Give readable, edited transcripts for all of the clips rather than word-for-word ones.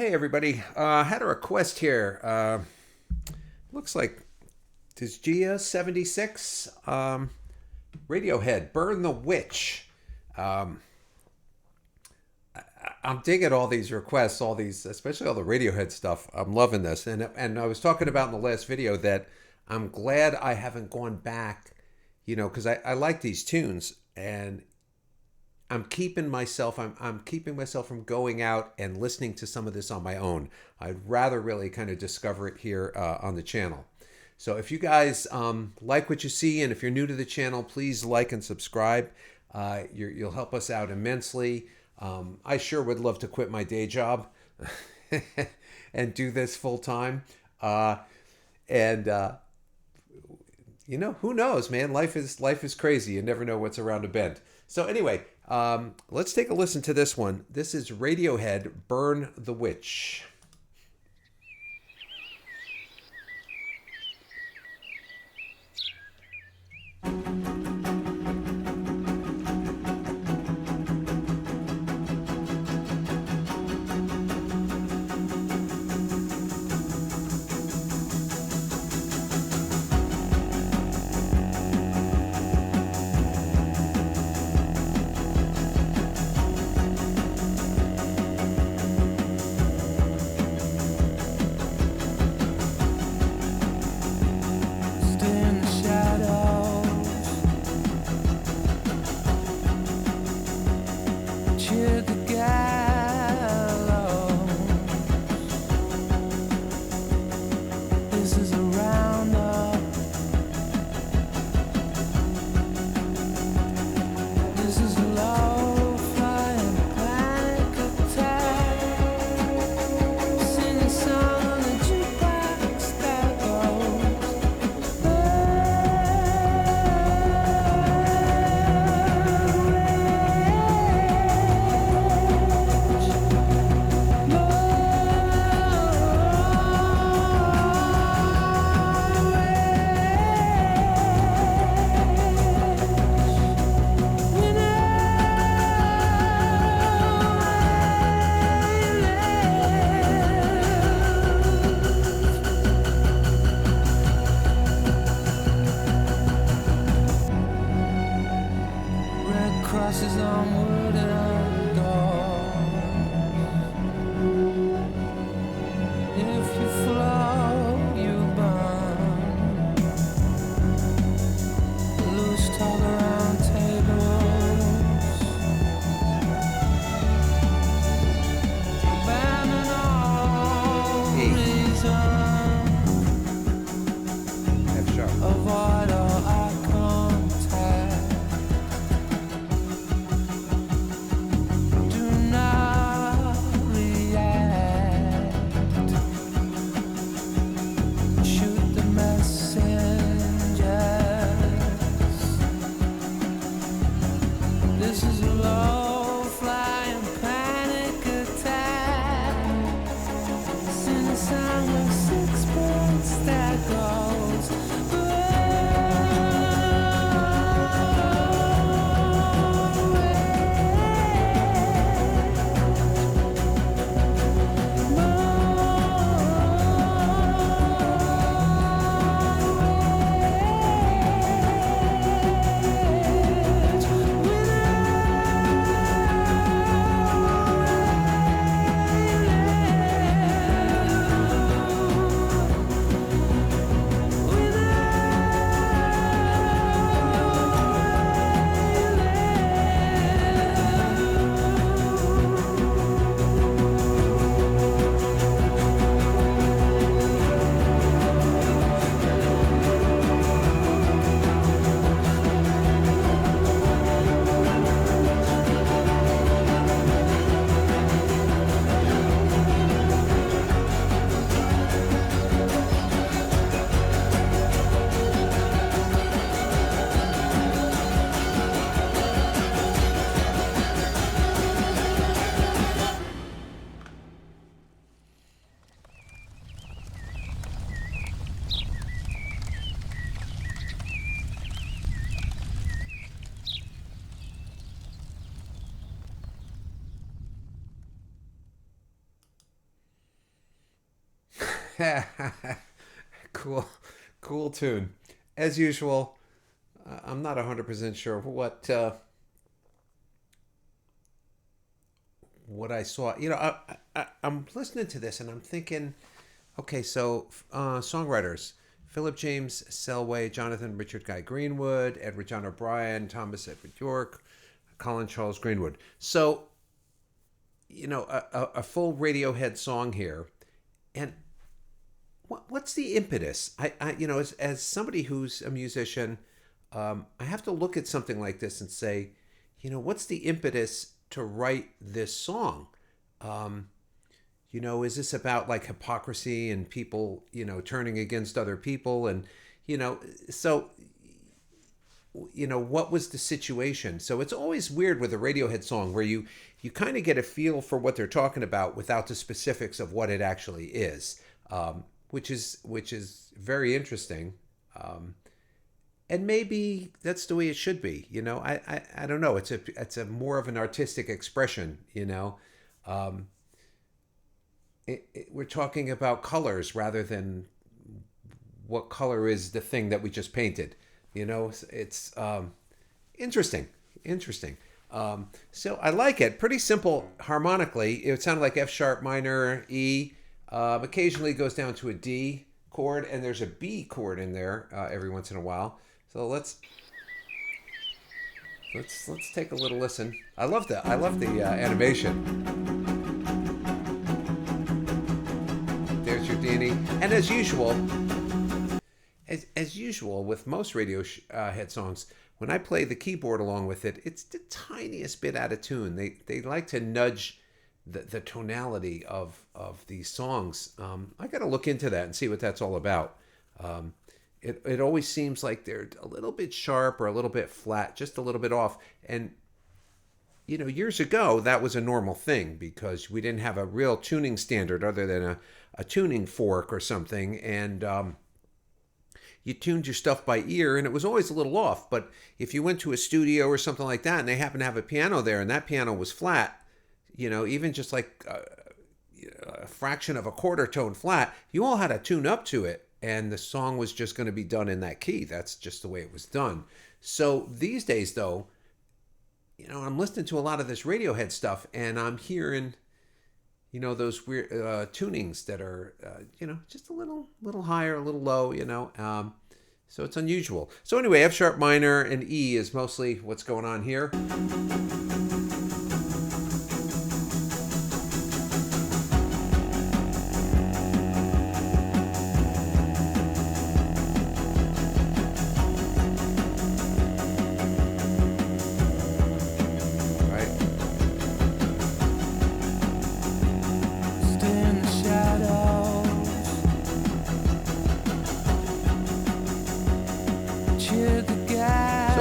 Hey everybody, had a request here. Looks like this Gia 76 Radiohead, Burn the Witch. Um, I'm digging all these requests, all these, especially all the Radiohead stuff. I'm loving this, and I was talking about in the last video that I'm glad I haven't gone back, because I like these tunes, and I'm keeping myself from going out and listening to some of this on my own. I'd rather really kind of discover it here on the channel. So if you guys like what you see, and if you're new to the channel, please like and subscribe. You'll help us out immensely. I sure would love to quit my day job and do this full time. And who knows, man? Life is crazy. You never know what's around a bend. So anyway, let's take a listen to this one. This is Radiohead, Burn the Witch. In the shadows, Cool, cool tune. As usual, I'm not 100% sure what I saw. I'm listening to this and I'm thinking, okay, so songwriters: Philip James Selway, Jonathan Richard Guy Greenwood, Edward John O'Brien, Thomas Edward York, Colin Charles Greenwood. So a full Radiohead song here, and what's the impetus? As somebody who's a musician, I have to look at something like this and say, what's the impetus to write this song? Is this about like hypocrisy and people, turning against other people? And, so, what was the situation? So it's always weird with a Radiohead song where you kind of get a feel for what they're talking about without the specifics of what it actually is, which is very interesting. And maybe that's the way it should be. I don't know. It's a more of an artistic expression. We're talking about colors rather than what color is the thing that we just painted. It's interesting. Interesting. So I like it. Pretty simple harmonically. It sounded like F sharp minor, E. Occasionally goes down to a D chord, and there's a B chord in there every once in a while. So let's take a little listen. I love the animation. There's your Danny, and as usual with most Radiohead songs, when I play the keyboard along with it, it's the tiniest bit out of tune. They like to nudge the tonality of these songs. I got to look into that and see what that's all about. It always seems like they're a little bit sharp or a little bit flat, just a little bit off. And years ago that was a normal thing because we didn't have a real tuning standard other than a tuning fork or something, and you tuned your stuff by ear, and it was always a little off. But if you went to a studio or something like that, and they happened to have a piano there, and that piano was flat, even just like a fraction of a quarter tone flat, you all had to tune up to it, and the song was just going to be done in that key. That's just the way it was done. So these days, though, I'm listening to a lot of this Radiohead stuff, and I'm hearing, those weird tunings that are, just a little higher, a little low, so it's unusual. So anyway, F sharp minor and E is mostly what's going on here.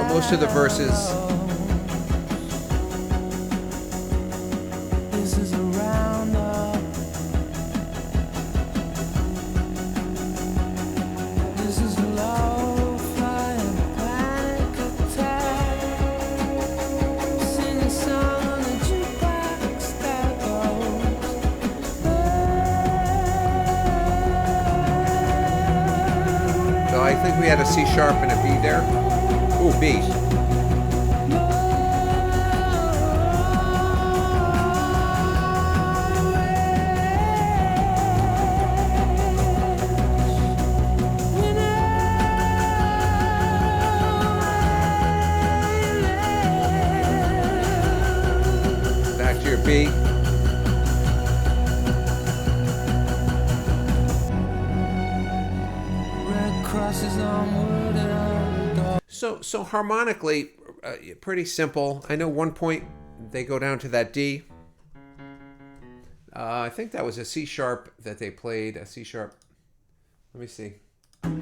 Most of the verses so I think we had a C sharp and a B there. Ooh, B. Back to your B. Red crosses on wood. So harmonically, pretty simple. I know one point they go down to that D. I think that was a C sharp that they played, a C sharp. Let me see. There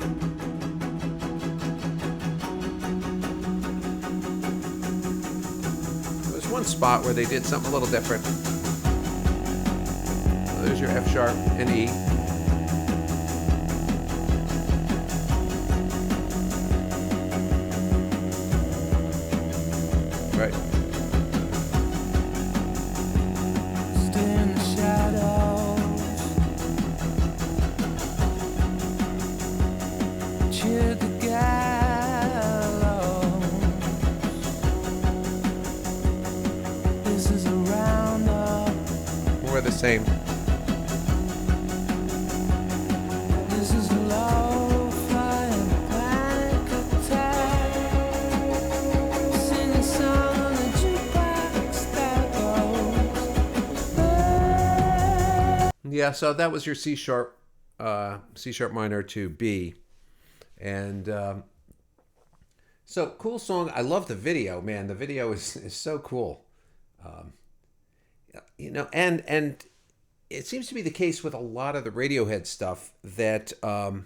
was one spot where they did something a little different. So there's your F sharp and E. Right. Stay in the shadows. Same. This is a low flying panic attack. Sing a song on the jukebox that goes. Yeah, so that was your C sharp minor to B, and so cool song. I love the video, man. The video is so cool. Um, and it seems to be the case with a lot of the Radiohead stuff that the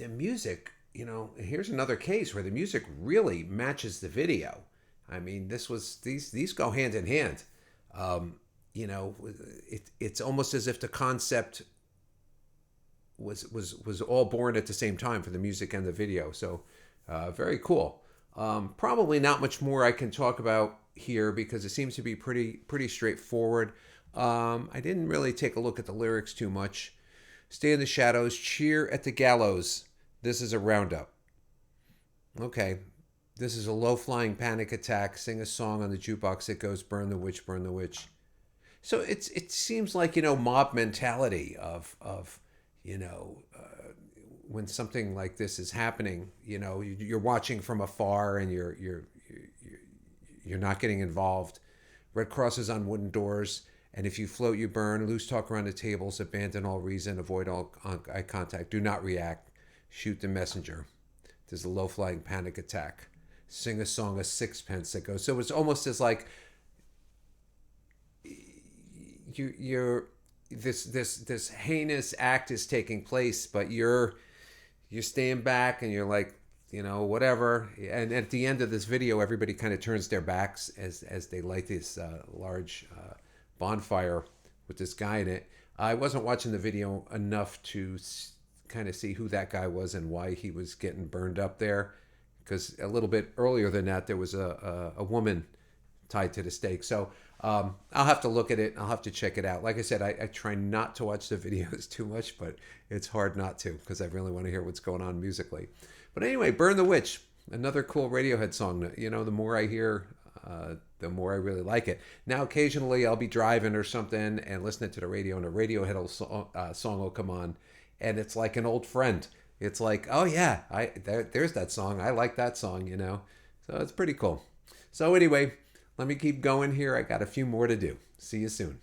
music. Here's another case where the music really matches the video. I mean, these go hand in hand. Um, it's almost as if the concept was all born at the same time for the music and the video. So very cool. Probably not much more I can talk about here because it seems to be pretty straightforward. I didn't really take a look at the lyrics too much. Stay in the shadows, cheer at the gallows. This is a roundup. Okay. This is a low-flying panic attack. Sing a song on the jukebox that goes burn the witch, burn the witch. So it seems like mob mentality of when something like this is happening. You're watching from afar and you're not getting involved. Red crosses on wooden doors, and if you float, you burn. Loose talk around the tables. Abandon all reason. Avoid all eye contact. Do not react. Shoot the messenger. There's a low-flying panic attack. Sing a song, a sixpence that goes. So it's almost as like you're this heinous act is taking place, but you're staying back and you're like, whatever. And at the end of this video, everybody kind of turns their backs as they light this large bonfire with this guy in it. I wasn't watching the video enough to kind of see who that guy was and why he was getting burned up there, because a little bit earlier than that, there was a woman tied to the stake. So I'll have to look at it. I'll have to check it out. Like I said, I try not to watch the videos too much, but it's hard not to because I really want to hear what's going on musically. But anyway, Burn the Witch, another cool Radiohead song. The more I hear, the more I really like it. Now, occasionally I'll be driving or something and listening to the radio, and a Radiohead song will come on, and it's like an old friend. It's like, oh yeah, there's that song. I like that song, So it's pretty cool. So anyway, let me keep going here. I got a few more to do. See you soon.